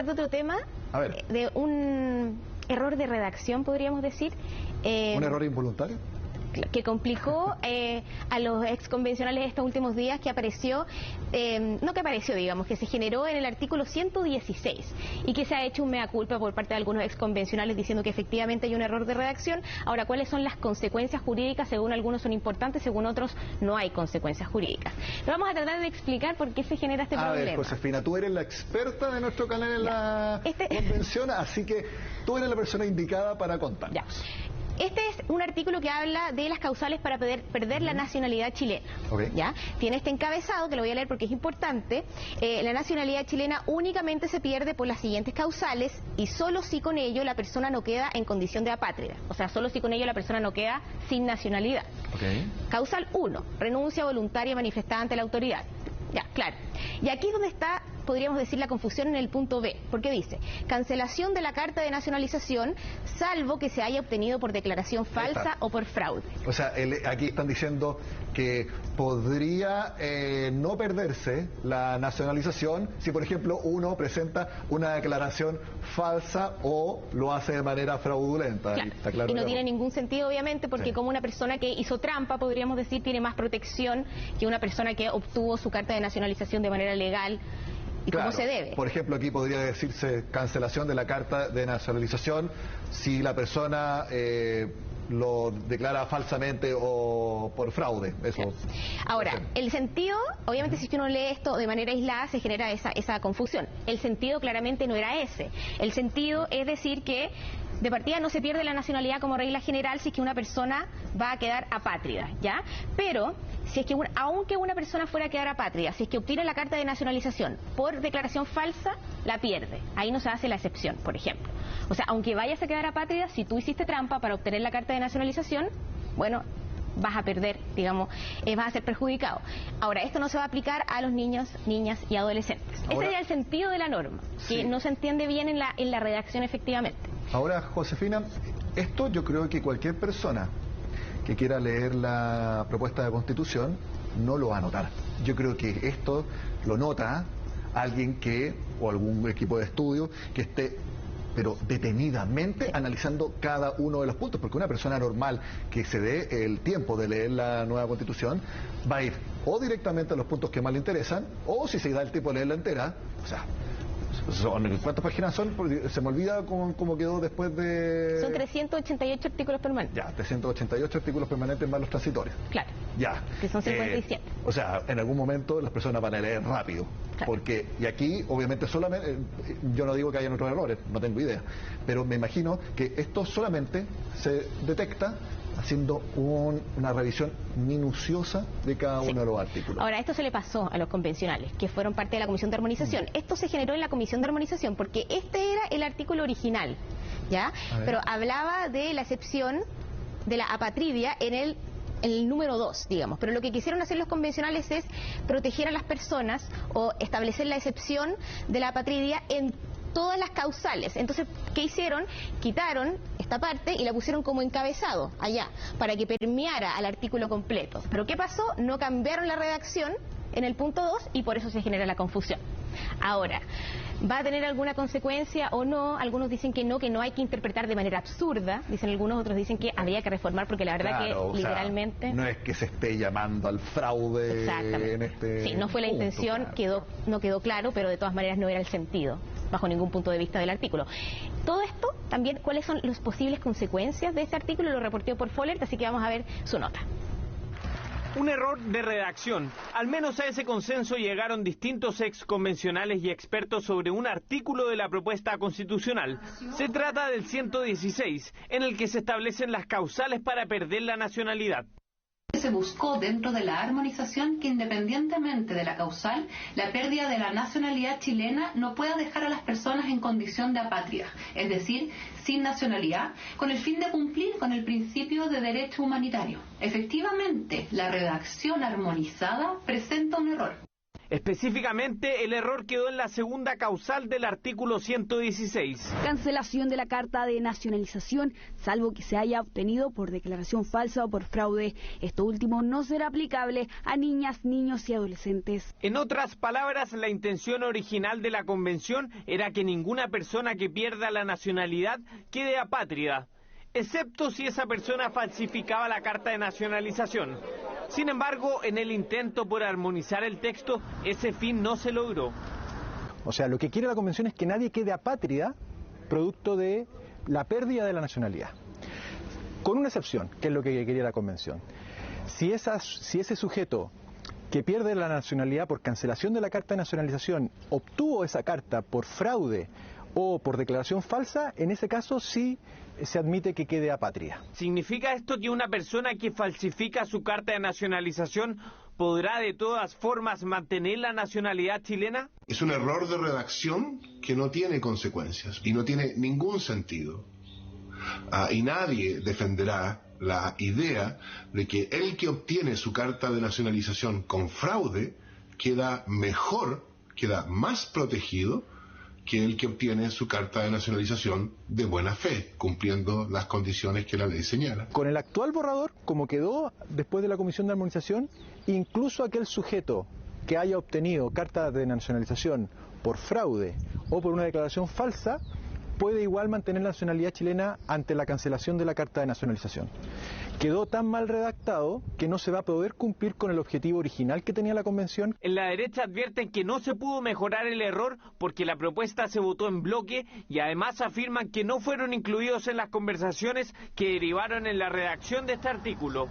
pasar de otro tema, a ver, de un error de redacción, podríamos decir. ¿Un error involuntario? Que complicó a los exconvencionales estos últimos días, que apareció, digamos, que se generó en el artículo 116 y que se ha hecho un mea culpa por parte de algunos exconvencionales diciendo que efectivamente hay un error de redacción. Ahora, ¿cuáles son las consecuencias jurídicas? Según algunos son importantes, según otros no hay consecuencias jurídicas. Pero vamos a tratar de explicar por qué se genera este problema. A ver, Josefina, tú eres la experta de nuestro canal en la convención, así que tú eres la persona indicada para contar. Ya. Este es un artículo que habla de las causales para perder la nacionalidad chilena. ¿Ya? Tiene este encabezado, que lo voy a leer porque es importante. La nacionalidad chilena únicamente se pierde por las siguientes causales y solo si con ello la persona no queda en condición de apátrida. O sea, solo si con ello la persona no queda sin nacionalidad. Causal 1, renuncia voluntaria manifestada ante la autoridad. Ya, claro. Y aquí es donde está, podríamos decir, la confusión en el punto B, porque dice, cancelación de la carta de nacionalización, salvo que se haya obtenido por declaración falsa o por fraude. O sea, aquí están diciendo que podría no perderse la nacionalización si, por ejemplo, uno presenta una declaración falsa o lo hace de manera fraudulenta. Claro. Está claro, y no tiene ningún sentido, obviamente, porque como una persona que hizo trampa, podríamos decir, tiene más protección que una persona que obtuvo su carta de nacionalización de manera legal y como se debe. Por ejemplo, aquí podría decirse cancelación de la carta de nacionalización si la persona lo declara falsamente o por fraude. Eso. Ahora, el sentido, obviamente si uno lee esto de manera aislada se genera esa confusión. El sentido claramente no era ese. El sentido es decir que de partida no se pierde la nacionalidad como regla general si es que una persona va a quedar apátrida, ¿ya? Pero si es que aunque una persona fuera a quedar apátrida, si es que obtiene la carta de nacionalización por declaración falsa, la pierde. Ahí no se hace la excepción, por ejemplo. O sea, aunque vayas a quedar apátrida, si tú hiciste trampa para obtener la carta de nacionalización, bueno, vas a perder, digamos, vas a ser perjudicado. Ahora, esto no se va a aplicar a los niños, niñas y adolescentes. Ese sería el sentido de la norma, que no se entiende bien en la redacción efectivamente. Ahora, Josefina, esto yo creo que cualquier persona que quiera leer la propuesta de Constitución no lo va a notar. Yo creo que esto lo nota alguien o algún equipo de estudio que esté pero detenidamente analizando cada uno de los puntos, porque una persona normal que se dé el tiempo de leer la nueva Constitución va a ir o directamente a los puntos que más le interesan, o si se da el tiempo de leerla entera, o sea, ¿cuántas páginas son? Porque se me olvida cómo quedó después de... Son 388 artículos permanentes. Ya, 388 artículos permanentes más los transitorios. Claro. Ya. Que son 57. O sea, en algún momento las personas van a leer rápido. Claro. Porque, y aquí, obviamente, solamente, yo no digo que hayan otros errores, no tengo idea, pero me imagino que esto solamente se detecta haciendo una revisión minuciosa de cada uno de los artículos. Ahora, esto se le pasó a los convencionales, que fueron parte de la Comisión de Armonización. Esto se generó en la Comisión de Armonización porque este era el artículo original, ¿ya? Pero hablaba de la excepción de la apatridia en el número 2, digamos. Pero lo que quisieron hacer los convencionales es proteger a las personas o establecer la excepción de la apatridia en todas las causales. Entonces, ¿qué hicieron? Quitaron esta parte y la pusieron como encabezado allá, para que permeara al artículo completo. Pero ¿qué pasó? No cambiaron la redacción en el punto 2 y por eso se genera la confusión. Ahora, ¿va a tener alguna consecuencia o no? Algunos dicen que no hay que interpretar de manera absurda, dicen algunos, otros dicen que habría que reformar porque la verdad que literalmente... no es que se esté llamando al fraude en este... Sí, no fue la intención, no quedó claro, pero de todas maneras no era el sentido, bajo ningún punto de vista del artículo. Todo esto, también, ¿cuáles son las posibles consecuencias de este artículo? Lo reportó por Follert, así que vamos a ver su nota. Un error de redacción. Al menos a ese consenso llegaron distintos exconvencionales y expertos sobre un artículo de la propuesta constitucional. Se trata del 116, en el que se establecen las causales para perder la nacionalidad. Se buscó dentro de la armonización que independientemente de la causal, la pérdida de la nacionalidad chilena no pueda dejar a las personas en condición de apátrida, es decir, sin nacionalidad, con el fin de cumplir con el principio de derecho humanitario. Efectivamente, la redacción armonizada presenta un error. Específicamente, el error quedó en la segunda causal del artículo 116. Cancelación de la carta de nacionalización, salvo que se haya obtenido por declaración falsa o por fraude. Esto último no será aplicable a niñas, niños y adolescentes. En otras palabras, la intención original de la convención era que ninguna persona que pierda la nacionalidad quede apátrida, excepto si esa persona falsificaba la carta de nacionalización. Sin embargo, en el intento por armonizar el texto, ese fin no se logró. O sea, lo que quiere la Convención es que nadie quede apátrida producto de la pérdida de la nacionalidad. Con una excepción, que es lo que quería la Convención. Si ese sujeto que pierde la nacionalidad por cancelación de la carta de nacionalización obtuvo esa carta por fraude o por declaración falsa, en ese caso sí se admite que quede apátrida. ¿Significa esto que una persona que falsifica su carta de nacionalización podrá de todas formas mantener la nacionalidad chilena? Es un error de redacción que no tiene consecuencias y no tiene ningún sentido. Y nadie defenderá la idea de que el que obtiene su carta de nacionalización con fraude queda mejor, queda más protegido que el que obtiene su carta de nacionalización de buena fe, cumpliendo las condiciones que la ley señala. Con el actual borrador, como quedó después de la Comisión de Armonización, incluso aquel sujeto que haya obtenido carta de nacionalización por fraude o por una declaración falsa, puede igual mantener la nacionalidad chilena ante la cancelación de la carta de nacionalización. Quedó tan mal redactado que no se va a poder cumplir con el objetivo original que tenía la Convención. En la derecha advierten que no se pudo mejorar el error porque la propuesta se votó en bloque y además afirman que no fueron incluidos en las conversaciones que derivaron en la redacción de este artículo.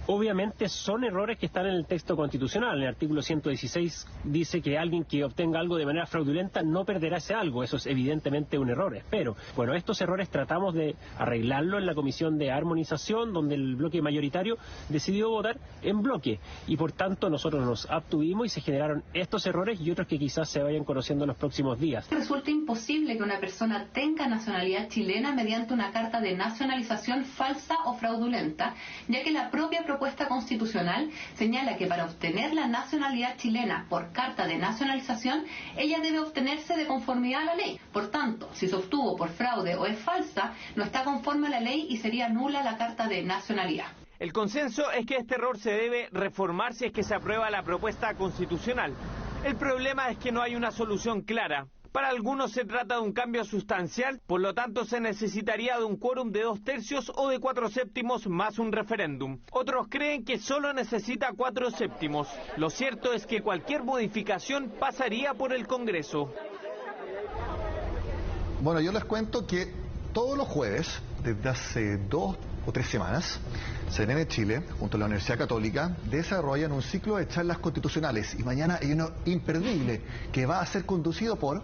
Obviamente son errores que están en el texto constitucional. En el artículo 116 dice que alguien que obtenga algo de manera fraudulenta no perderá ese algo. Eso es evidentemente un error. Pero, bueno, estos errores tratamos de arreglarlo en la Comisión de Armonización, donde el bloque mayoritario decidió votar en bloque. Y por tanto nosotros nos abstuvimos y se generaron estos errores y otros que quizás se vayan conociendo en los próximos días. Resulta imposible que una persona tenga nacionalidad chilena mediante una carta de nacionalización falsa o fraudulenta, ya que la propia propuesta constitucional señala que para obtener la nacionalidad chilena por carta de nacionalización, ella debe obtenerse de conformidad a la ley. Por tanto, si se obtuvo por fraude o es falsa, no está conforme a la ley y sería nula la carta de nacionalidad. El consenso es que este error se debe reformar si es que se aprueba la propuesta constitucional. El problema es que no hay una solución clara. Para algunos se trata de un cambio sustancial, por lo tanto se necesitaría de un quórum de 2/3 o de 4/7 más un referéndum. Otros creen que solo necesita 4/7. Lo cierto es que cualquier modificación pasaría por el Congreso. Bueno, yo les cuento que todos los jueves, desde hace 2 o 3 semanas, CNN Chile, junto a la Universidad Católica, desarrollan un ciclo de charlas constitucionales y mañana hay uno imperdible que va a ser conducido por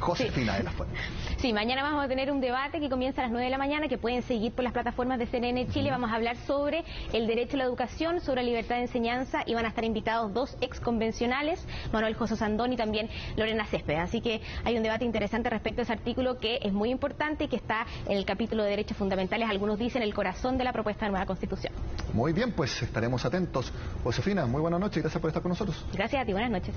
Josefina de la Fuente. Sí, mañana vamos a tener un debate que comienza a las 9 de la mañana, que pueden seguir por las plataformas de CNN Chile. Vamos a hablar sobre el derecho a la educación, sobre la libertad de enseñanza, y van a estar invitados 2 exconvencionales, Manuel José Sandón y también Lorena Céspedes. Así que hay un debate interesante respecto a ese artículo que es muy importante y que está en el capítulo de derechos fundamentales, algunos dicen el corazón de la propuesta de nueva Constitución. Muy bien, pues estaremos atentos. Josefina, muy buenas noches y gracias por estar con nosotros. Gracias a ti, buenas noches.